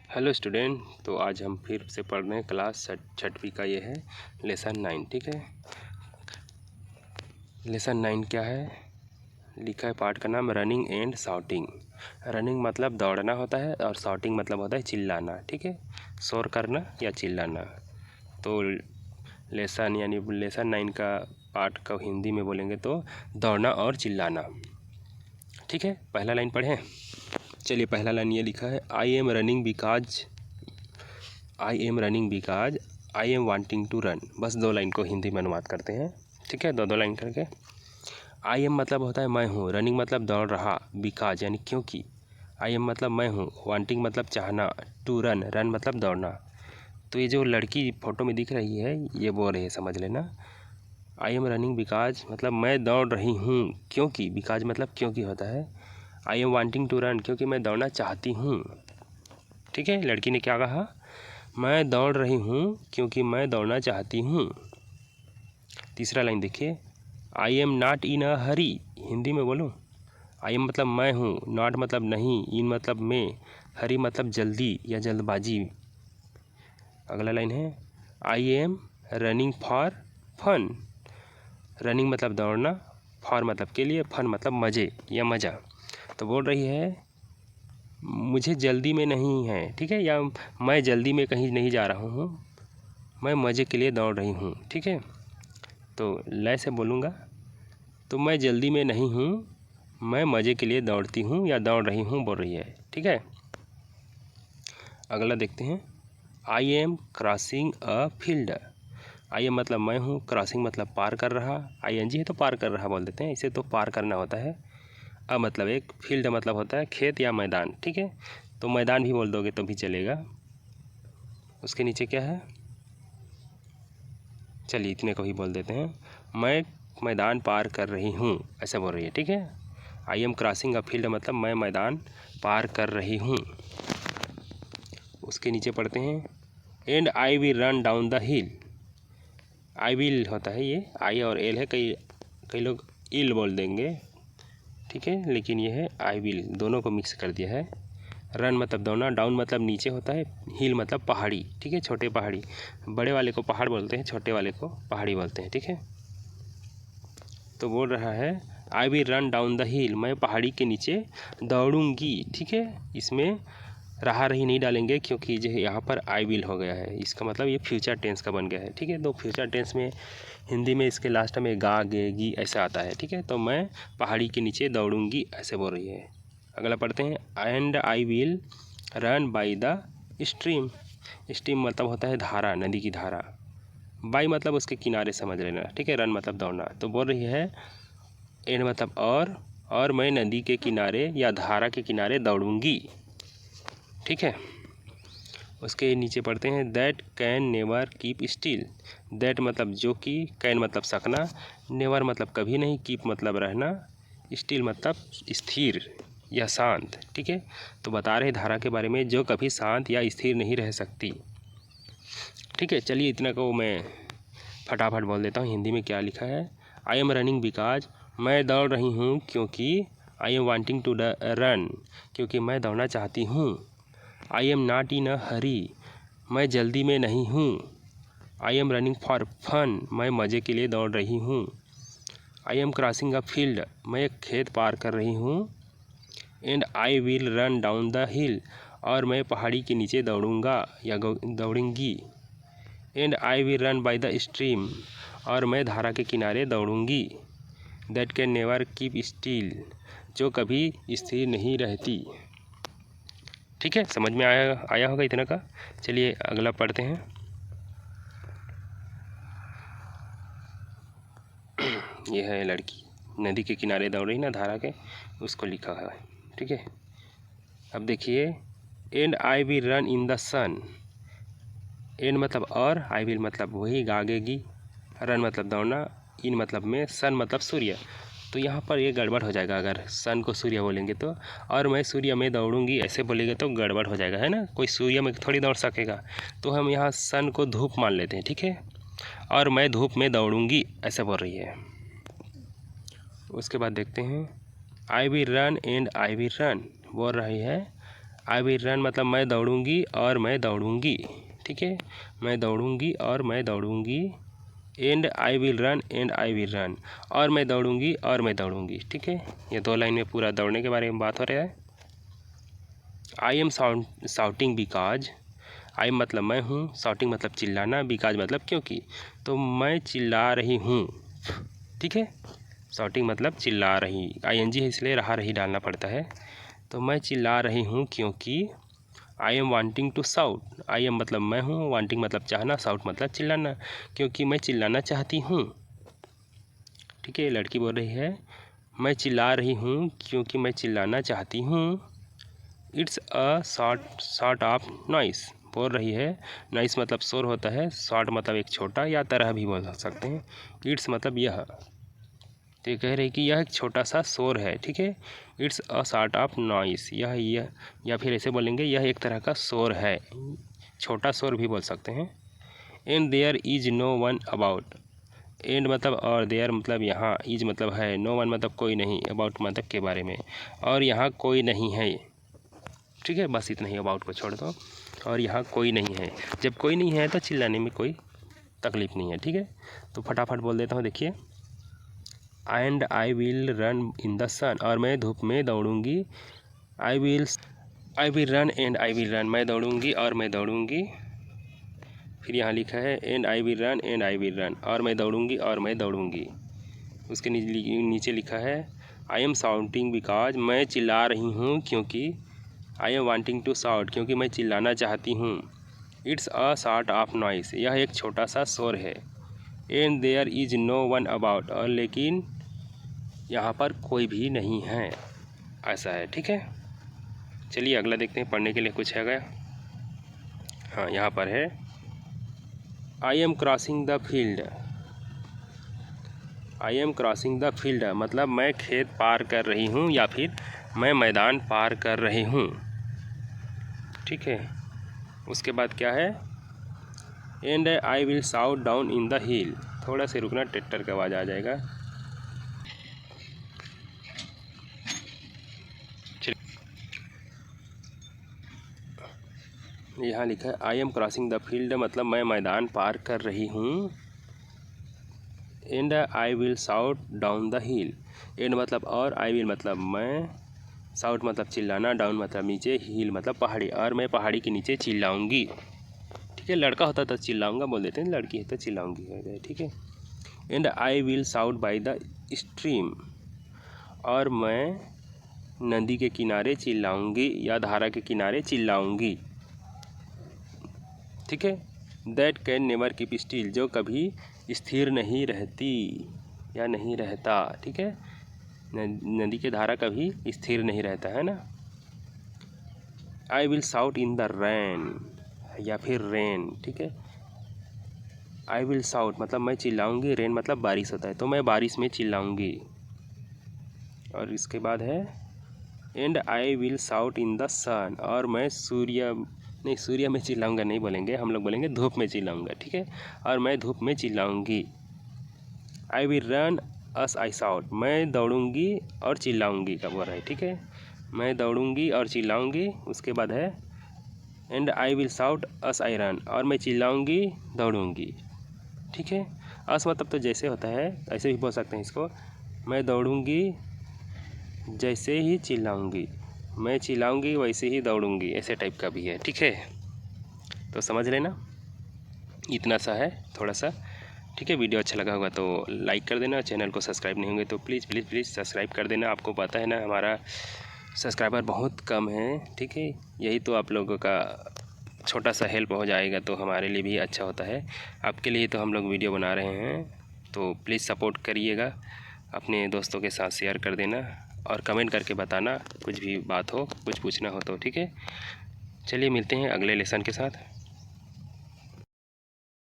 Hello student. तो आज हम फिर से पढ़ रहे हैं क्लास छठवीं का ये है लेसन 9। ठीक है, लेसन 9 क्या है, लिखा है पाठ का नाम रनिंग एंड शाउटिंग। रनिंग मतलब दौड़ना होता है और शाउटिंग मतलब होता है चिल्लाना। ठीक है, शोर करना या चिल्लाना। तो लेसन यानी लेसन 9 का पाठ का हिंदी में बोलेंगे तो दौड़ना और चिल्लाना। ठीक है, पहला लाइन पढ़ें। चलिए, पहला लाइन ये लिखा है, I am running because I am wanting to run. बस दो लाइन को हिंदी में अनुवाद करते हैं। ठीक है, दो लाइन करके। आई एम मतलब होता है मैं हूँ, रनिंग मतलब दौड़ रहा, बिकॉज यानी क्योंकि, आई एम मतलब मैं हूँ, वांटिंग मतलब चाहना, टू रन मतलब दौड़ना। तो ये जो लड़की फ़ोटो में दिख रही है ये बोल रही है, समझ लेना। आई एम रनिंग बिकॉज मतलब मैं दौड़ रही हूँ क्योंकि, बिकॉज मतलब क्योंकि होता है। I am wanting to run क्योंकि मैं दौड़ना चाहती हूँ। ठीक है, लड़की ने क्या कहा, मैं दौड़ रही हूँ क्योंकि मैं दौड़ना चाहती हूँ। तीसरा लाइन देखिए, आई एम नॉट इन अ हरी। हिंदी में बोलूँ, आई एम मतलब मैं हूँ, नॉट मतलब नहीं, इन मतलब में, हरी मतलब जल्दी या जल्दबाजी। अगला लाइन है, I am running for fun. Running मतलब दौड़ना, फॉर मतलब के लिए, फन मतलब मज़े या मज़ा। तो बोल रही है मुझे जल्दी में नहीं है, ठीक है, या मैं जल्दी में कहीं नहीं जा रहा हूँ, मैं मज़े के लिए दौड़ रही हूँ। ठीक है, तो लय से बोलूँगा तो मैं जल्दी में नहीं हूँ, मैं मज़े के लिए दौड़ती हूँ या दौड़ रही हूँ बोल रही है। ठीक है, अगला देखते हैं, आई am crossing a field. I am मतलब मैं हूँ, क्रॉसिंग मतलब पार कर रहा, आई एन जी है तो पार कर रहा बोल देते हैं, इसे तो पार करना होता है। अ मतलब एक, फील्ड मतलब होता है खेत या मैदान। ठीक है, तो मैदान भी बोल दोगे तो भी चलेगा। उसके नीचे क्या है, चलिए इतने को ही बोल देते हैं, मैं मैदान पार कर रही हूँ, ऐसा बोल रही है। ठीक है, I am crossing a field मतलब मैं मैदान पार कर रही हूँ। उसके नीचे पढ़ते हैं, and I will run down the hill. I will होता है ये, आई और एल है, कई कई लोग इल बोल देंगे। ठीक है, लेकिन ये है आई विल, दोनों को मिक्स कर दिया है। रन मतलब दौड़ना, डाउन मतलब नीचे होता है, हिल मतलब पहाड़ी। ठीक है, छोटे पहाड़ी, बड़े वाले को पहाड़ बोलते हैं, छोटे वाले को पहाड़ी बोलते हैं। ठीक है, तो बोल रहा है आई विल रन डाउन द हिल, मैं पहाड़ी के नीचे दौड़ूंगी। ठीक है, इसमें रहा रही नहीं डालेंगे क्योंकि जो यहाँ पर आई विल हो गया है, इसका मतलब ये फ्यूचर टेंस का बन गया है। ठीक है, तो फ्यूचर टेंस में हिंदी में इसके लास्ट में गा गे गी ऐसा आता है। ठीक है, तो मैं पहाड़ी के नीचे दौड़ूंगी ऐसे बोल रही है। अगला पढ़ते हैं, and I will run by the stream. Stream मतलब होता है धारा, नदी की धारा। बाई मतलब उसके किनारे समझ लेना। ठीक है, रन मतलब दौड़ना। तो बोल रही है एंड मतलब और मैं नदी के किनारे या धारा के किनारे दौड़ूंगी। ठीक है, उसके नीचे पढ़ते हैं, that can never keep still. That मतलब जो कि, कैन मतलब सकना, नेवर मतलब कभी नहीं, कीप मतलब रहना, स्टिल मतलब स्थिर या शांत। ठीक है, तो बता रहे धारा के बारे में जो कभी शांत या स्थिर नहीं रह सकती। ठीक है, चलिए इतना को मैं फटाफट बोल देता हूँ हिंदी में क्या लिखा है। आई एम रनिंग बिकॉज, मैं दौड़ रही हूँ क्योंकि, I am wanting to run क्योंकि मैं दौड़ना चाहती हूँ। आई एम नॉट इन अ हरी, मैं जल्दी में नहीं हूँ। I am running for fun, मैं मज़े के लिए दौड़ रही हूँ। I am crossing a field, मैं एक खेत पार कर रही हूँ। And I will run down the hill, और मैं पहाड़ी के नीचे दौड़ूंगा या दौड़ूंगी। And I will run by the stream, और मैं धारा के किनारे दौड़ूंगी। That can never keep still, जो कभी स्थिर नहीं रहती। ठीक है, समझ में आया होगा इतना का। चलिए अगला पढ़ते हैं। ये है लड़की नदी के किनारे दौड़ रही ना, धारा के, उसको लिखा है। ठीक है, अब देखिए, and I will run in the sun. And मतलब और, आई विल मतलब वही गागेगी, रन मतलब दौड़ना, इन मतलब में, सन मतलब सूर्य। तो यहाँ पर ये गड़बड़ हो जाएगा, अगर सन को सूर्य बोलेंगे तो, और मैं सूर्य में दौड़ूंगी ऐसे बोलेंगे तो गड़बड़ हो जाएगा, है ना, कोई सूर्य में थोड़ी दौड़ सकेगा। तो हम यहाँ सन को धूप मान लेते हैं। ठीक है, और मैं धूप में दौड़ूंगी ऐसा बोल रही है। उसके बाद देखते हैं, आई will run and I will run, बोल रही है आई विल रन मतलब मैं दौड़ूंगी और मैं दौड़ूंगी, ठीक है, मैं दौड़ूंगी और मैं दौड़ूंगी। And I will run and I will run, और मैं दौड़ूंगी और मैं दौड़ूंगी, ठीक है। ये 2 लाइन में पूरा दौड़ने के बारे में बात हो रहा है। आई एम शाउटिंग बिकॉज, आई मतलब मैं हूँ, शाउटिंग मतलब चिल्लाना, बिकॉज मतलब क्योंकि, तो मैं चिल्ला रही हूँ, ठीक है। शाउटिंग मतलब चिल्ला रही, ING है इसलिए रहा रही डालना पड़ता है। तो मैं चिल्ला रही हूँ क्योंकि I am wanting to shout, I am मतलब मैं हूँ, वांटिंग मतलब चाहना, शाउट मतलब चिल्लाना, क्योंकि मैं चिल्लाना चाहती हूँ, ठीक है। लड़की बोल रही है मैं चिल्ला रही हूँ क्योंकि मैं चिल्लाना चाहती हूँ। It's a sort of noise, बोल रही है, नॉइस मतलब शोर होता है, शॉर्ट मतलब एक छोटा या तरह भी बोल सकते हैं। इट्स मतलब यह, तो ये कह रही कि यह एक छोटा सा शोर है, ठीक है। It's a sort of noise, यह या फिर ऐसे बोलेंगे यह एक तरह का शोर है, छोटा शोर भी बोल सकते हैं। And there is no one about, and मतलब और, देयर मतलब यहाँ, इज मतलब है, नो वन मतलब कोई नहीं, अबाउट मतलब के बारे में, और यहाँ कोई नहीं है, ठीक है। बस इतना ही, अबाउट को छोड़ दो, और यहाँ कोई नहीं है। जब कोई नहीं है तो चिल्लाने में कोई तकलीफ़ नहीं है, ठीक है। तो फटाफट बोल देता हूँ, देखिए। And I will run in the sun, और मैं धूप में दौड़ूंगी। I will run and I will run, मैं दौड़ूंगी और मैं दौड़ूंगी। फिर यहाँ लिखा है and I will run and I will run, और मैं दौड़ूंगी और मैं दौड़ूंगी। उसके नीचे लिखा है आई एम शाउटिंग बिकॉज, मैं चिल्ला रही हूँ क्योंकि, I am wanting to shout क्योंकि मैं चिल्लाना चाहती हूँ। It's a sort of noise, यह एक छोटा सा शोर है। And there is no one about, और लेकिन यहाँ पर कोई भी नहीं है, ऐसा है, ठीक है। चलिए अगला देखते हैं, पढ़ने के लिए कुछ है क्या। हाँ, यहाँ पर है I am crossing the field, I am crossing the field मतलब मैं खेत पार कर रही हूँ या फिर मैं मैदान पार कर रही हूँ, ठीक है। उसके बाद क्या है, and I will shout down in the हिल, थोड़ा से रुकना, ट्रैक्टर का आवाज़ आ जाएगा। यहाँ लिखा है I am crossing the field मतलब मैं मैदान पार कर रही हूँ। And I will shout down the hill, and मतलब और, आई विल मतलब मैं, शाउट मतलब चिल्लाना, डाउन मतलब नीचे, हिल मतलब पहाड़ी, और मैं पहाड़ी के नीचे चिल्लाऊंगी, ठीक है। लड़का होता तो चिल्लाऊंगा बोल देते हैं, लड़की है तो चिल्लाऊंगी हो गया, ठीक है। And I will shout bye the stream, और मैं नदी के किनारे चिल्लाऊंगी या धारा के किनारे चिल्लाऊंगी, ठीक है। That can never keep still, जो कभी स्थिर नहीं रहती या नहीं रहता, ठीक है। नदी के धारा कभी स्थिर नहीं रहता है ना। आई will shout in the rain या फिर रेन, ठीक है। आई विल शाउट मतलब मैं चिल्लाऊंगी, रेन मतलब बारिश होता है, तो मैं बारिश में चिल्लाऊंगी। और इसके बाद है and I will shout in the sun, और मैं सूर्य में चिल्लाऊंगा नहीं बोलेंगे, हम लोग बोलेंगे धूप में चिल्लाऊंगा, ठीक है। और मैं धूप में चिल्लाऊंगी। I will run as I shout, मैं दौड़ूंगी और चिल्लाऊंगी का बोल रहा है, ठीक है। मैं दौड़ूंगी और चिल्लाऊंगी। उसके बाद है and I will shout us I run, और मैं चिल्लाऊंगी दौड़ूंगी, ठीक है। अस मतलब तो जैसे होता है, ऐसे भी बोल सकते हैं इसको, मैं दौड़ूंगी जैसे ही चिल्लाऊंगी, मैं चिल्लाऊंगी वैसे ही दौड़ूंगी, ऐसे टाइप का भी है, ठीक है। तो समझ लेना, इतना सा है थोड़ा सा, ठीक है। वीडियो अच्छा लगा होगा तो लाइक कर देना, चैनल को सब्सक्राइब नहीं होंगे तो प्लीज़ प्लीज़ प्लीज़ सब्सक्राइब कर देना। आपको पता है ना हमारा सब्सक्राइबर बहुत कम है, ठीक है। यही तो आप लोगों का छोटा सा हेल्प हो जाएगा तो हमारे लिए भी अच्छा होता है। आपके लिए तो हम लोग वीडियो बना रहे हैं, तो प्लीज़ सपोर्ट करिएगा, अपने दोस्तों के साथ शेयर कर देना, और कमेंट करके बताना कुछ भी बात हो, कुछ पूछना हो तो, ठीक है। चलिए मिलते हैं अगले लेसन के साथ।